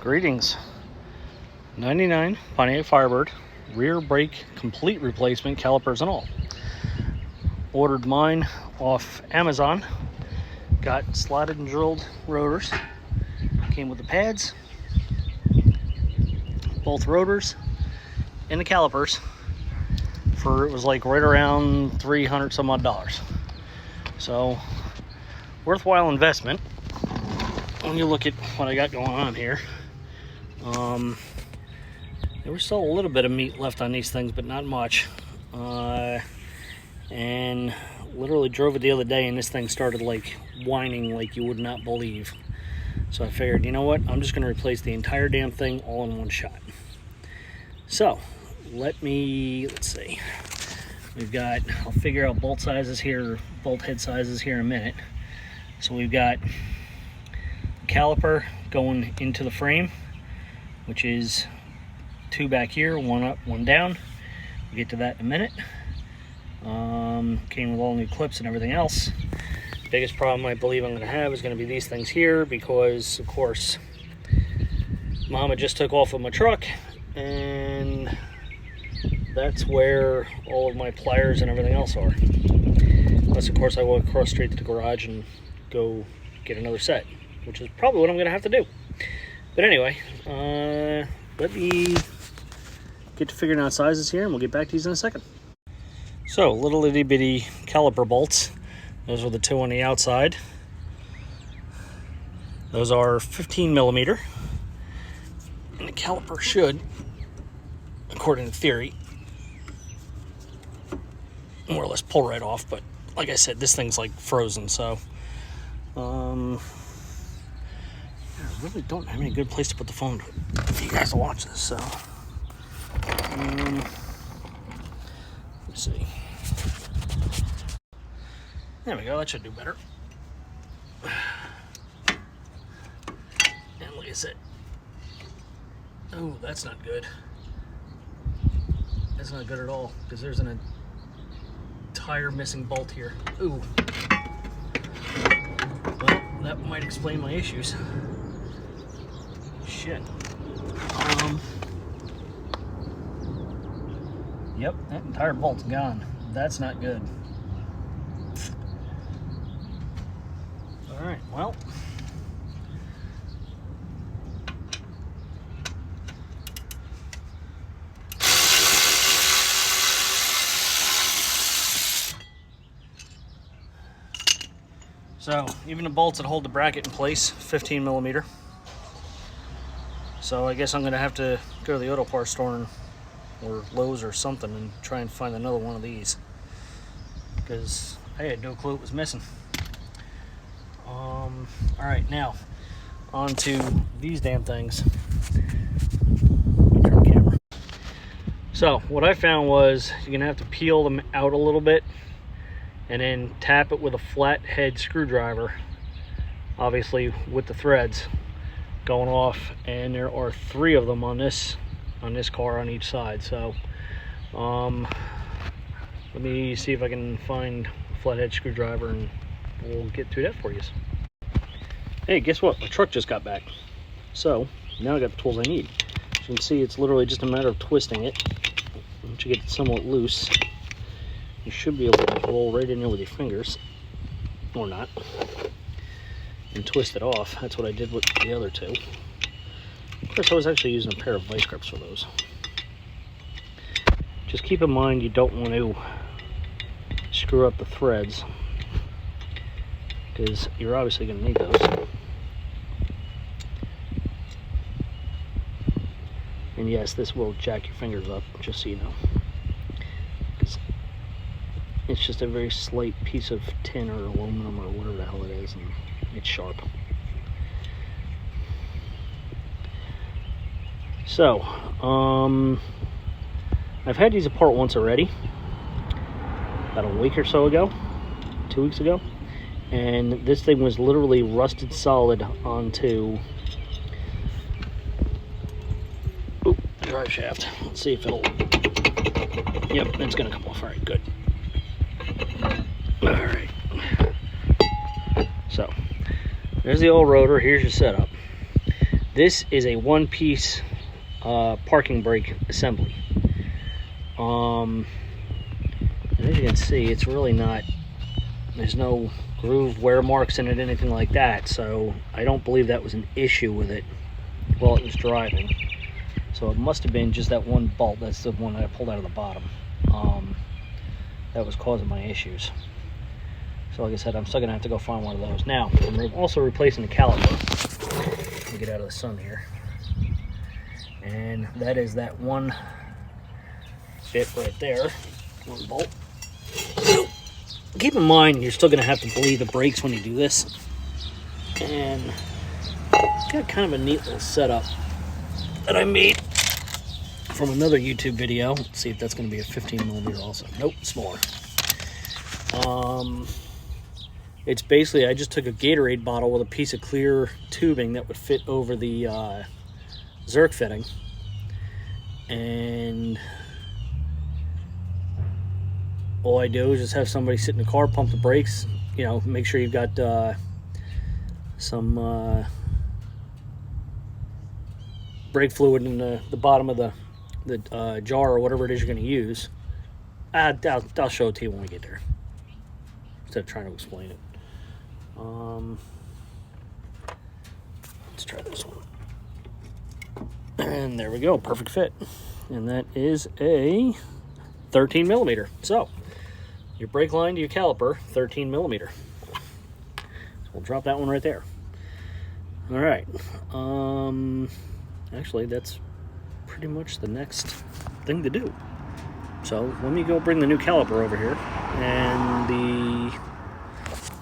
Greetings. 99 Pontiac Firebird, rear brake complete replacement, calipers and all. Ordered mine off Amazon. Got slotted and drilled rotors. Came with the pads, both rotors, and the calipers. It was like right around $300 some odd. So worthwhile investment when you look at what I got going on here. There was still a little bit of meat left on these things, but not much. And literally drove it the other day, and this thing started like whining like you would not believe. So I figured, you know what, I'm just going to replace the entire damn thing all in one shot. So let's see. We've got, I'll figure out bolt sizes here, bolt head sizes here in a minute. So we've got caliper going into the frame, which is two back here, one up, one down. We'll get to that in a minute. Came with all new clips and everything else. Biggest problem I believe I'm going to have is going to be these things here, because of course Mama just took off of my truck, and that's where all of my pliers and everything else are. Unless of course I walk across straight to the garage and go get another set, which is probably what I'm going to have to do. But anyway, let me get to figuring out sizes here, and we'll get back to these in a second. So, little itty bitty caliper bolts. Those are the two on the outside. Those are 15 millimeter. And the caliper should, according to theory, more or less pull right off. But like I said, this thing's like frozen, so I really don't have any good place to put the phone for you guys to watch this. So let's see. There we go, that should do better. And like I said, oh, that's not good. That's not good at all, because there's an entire missing bolt here. Ooh. Well, that might explain my issues. Shit. Yep, that entire bolt's gone. That's not good. Alright, well. So, even the bolts that hold the bracket in place, 15 millimeter. So I guess I'm going to have to go to the auto parts store or Lowe's or something and try and find another one of these, because I had no clue it was missing. Alright, now on to these damn things. Turn the camera. So what I found was you're going to have to peel them out a little bit and then tap it with a flat head screwdriver, obviously with the threads going off, and there are 3 of them on this car on each side. So let me see if I can find a flathead screwdriver and we'll get through that for you. Hey, guess what? My truck just got back, so now I got the tools I need. As you can see, it's literally just a matter of twisting it. Once you get it somewhat loose, you should be able to roll right in there with your fingers, or not, and twist it off. That's what I did with the other 2. Of course, I was actually using a pair of vice grips for those. Just keep in mind you don't want to screw up the threads, because you're obviously going to need those. And yes, this will jack your fingers up, just so you know. It's just a very slight piece of tin or aluminum or whatever the hell it is, and it's sharp. So, I've had these apart once already, about a week or so ago, 2 weeks ago, and this thing was literally rusted solid onto the drive shaft. Let's see if it'll, yep, it's gonna come off. All right, good. All right, so there's the old rotor. Here's your setup. This is a one-piece parking brake assembly. And as you can see, it's really not, there's no groove wear marks in it, anything like that, so I don't believe that was an issue with it while it was driving. So it must have been just that one bolt. That's the one that I pulled out of the bottom, that was causing my issues. So like I said, I'm still gonna have to go find one of those. Now I'm also replacing the caliper. Let me get out of the sun here. And that is that one bit right there, one bolt. Keep in mind, you're still going to have to bleed the brakes when you do this. And it's got kind of a neat little setup that I made from another YouTube video. Let's see if that's going to be a 15mm also. Nope, smaller. It's basically, I just took a Gatorade bottle with a piece of clear tubing that would fit over the Zerk fitting. And all I do is just have somebody sit in the car, pump the brakes, you know, make sure you've got some brake fluid in the bottom of the jar or whatever it is you're going to use. I'll show it to you when we get there, instead of trying to explain it. Let's try this one. And there we go, perfect fit. And that is a 13mm. So your brake line to your caliper, 13mm. So we'll drop that one right there. All right. Actually, that's pretty much the next thing to do. So let me go bring the new caliper over here. And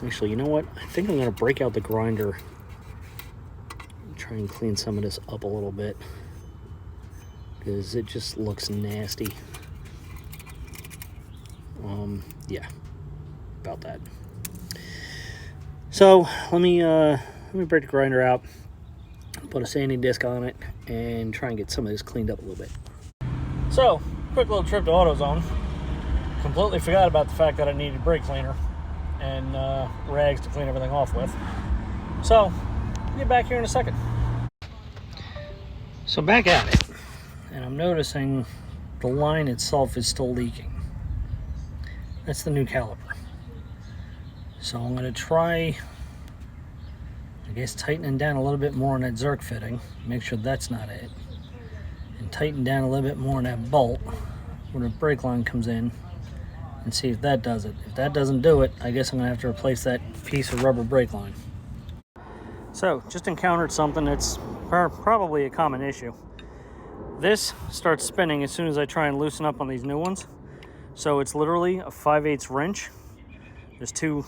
actually, you know what? I think I'm going to break out the grinder. Try and clean some of this up a little bit, because it just looks nasty. Yeah, about that. So let me break the grinder out, put a sanding disc on it, and try and get some of this cleaned up a little bit. So, quick little trip to AutoZone. Completely forgot about the fact that I needed brake cleaner and rags to clean everything off with. So, I'll get back here in a second. So back at it, and I'm noticing the line itself is still leaking. That's the new caliper. So I'm going to try, I guess, tightening down a little bit more on that Zerk fitting, make sure that's not it, and tighten down a little bit more on that bolt where the brake line comes in, and see if that does it. If that doesn't do it, I guess I'm going to have to replace that piece of rubber brake line. So, just encountered something that's probably a common issue. This starts spinning as soon as I try and loosen up on these new ones. So it's literally a 5/8 wrench. There's two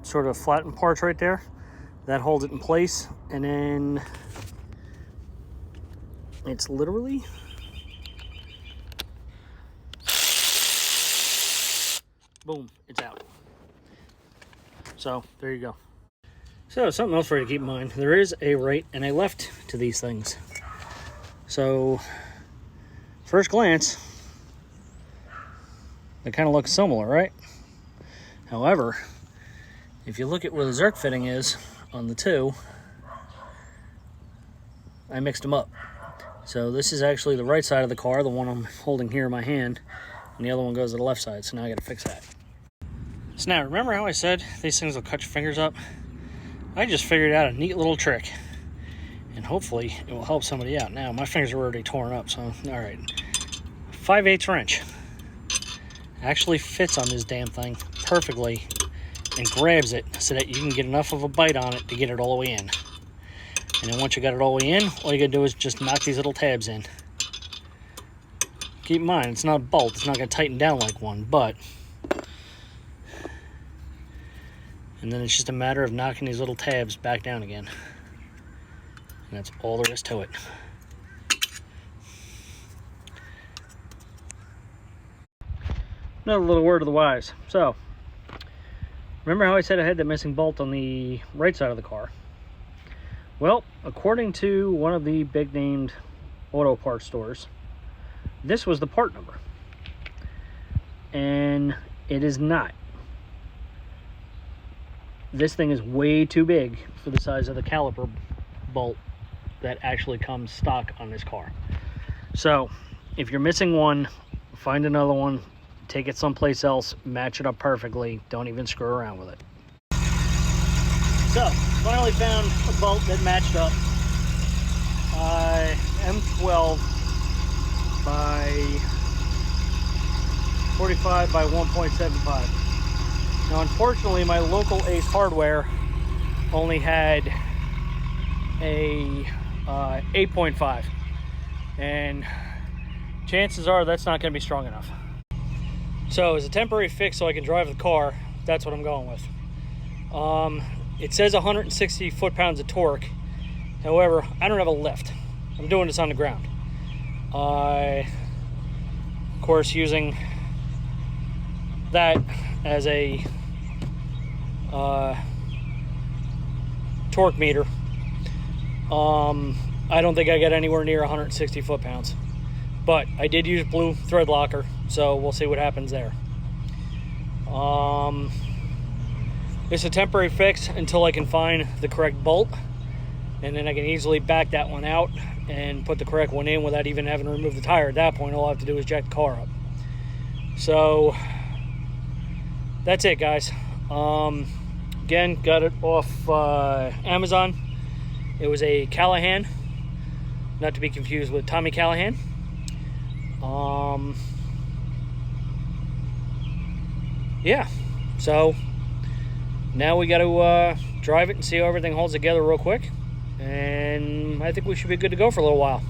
sort of flattened parts right there. That holds it in place. And then it's literally... boom, it's out. So, there you go. So, something else for you to keep in mind. There is a right and a left to these things. So, first glance, they kind of look similar, right? However, if you look at where the Zerk fitting is on the two, I mixed them up. So this is actually the right side of the car, the one I'm holding here in my hand, and the other one goes to the left side, so now I gotta fix that. So now, remember how I said these things will cut your fingers up? I just figured out a neat little trick, and hopefully it will help somebody out. Now, my fingers are already torn up, so all right. 5/8 wrench actually fits on this damn thing perfectly and grabs it so that you can get enough of a bite on it to get it all the way in. And then once you got it all the way in, all you gotta do is just knock these little tabs in. Keep in mind, it's not a bolt, it's not gonna tighten down like one, but... and then it's just a matter of knocking these little tabs back down again. And that's all there is to it. Another little word of the wise. So, remember how I said I had the missing bolt on the right side of the car? Well, according to one of the big named auto parts stores, this was the part number. And it is not. This thing is way too big for the size of the caliper bolt that actually comes stock on this car. So if you're missing one, find another one, take it someplace else, match it up perfectly, don't even screw around with it. So finally found a bolt that matched up. M12 by 45 by 1.75. Now unfortunately my local Ace Hardware only had a 8.5, and chances are that's not going to be strong enough. So as a temporary fix so I can drive the car, that's what I'm going with. It says 160 foot-pounds of torque. However, I don't have a lift. I'm doing this on the ground. Of course, using that as a torque meter. I don't think I got anywhere near 160 foot-pounds. But I did use blue thread locker, so we'll see what happens there. It's a temporary fix until I can find the correct bolt, and then I can easily back that one out and put the correct one in without even having to remove the tire. At that point, all I have to do is jack the car up. So that's it, guys. Again, got it off Amazon. It was a Callahan, not to be confused with Tommy Callahan. Yeah, so now we got to drive it and see how everything holds together real quick, and I think we should be good to go for a little while.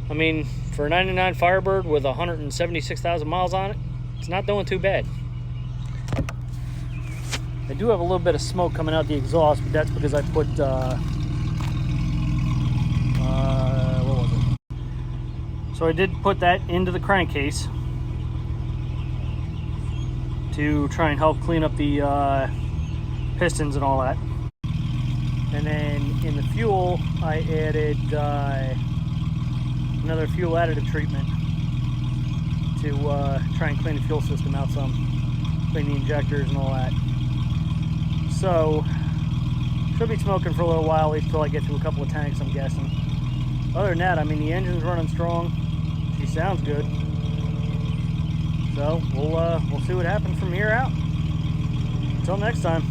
I mean, for a 99 Firebird with 176,000 miles on it, it's not doing too bad. I do have a little bit of smoke coming out the exhaust, but that's because I put what was it? So I did put that into the crankcase to try and help clean up the pistons and all that. And then in the fuel, I added another fuel additive treatment to try and clean the fuel system out some, clean the injectors and all that. So should be smoking for a little while, at least till I get through a couple of tanks, I'm guessing. Other than that, I mean, the engine's running strong. She sounds good. So we'll see what happens from here out. Until next time.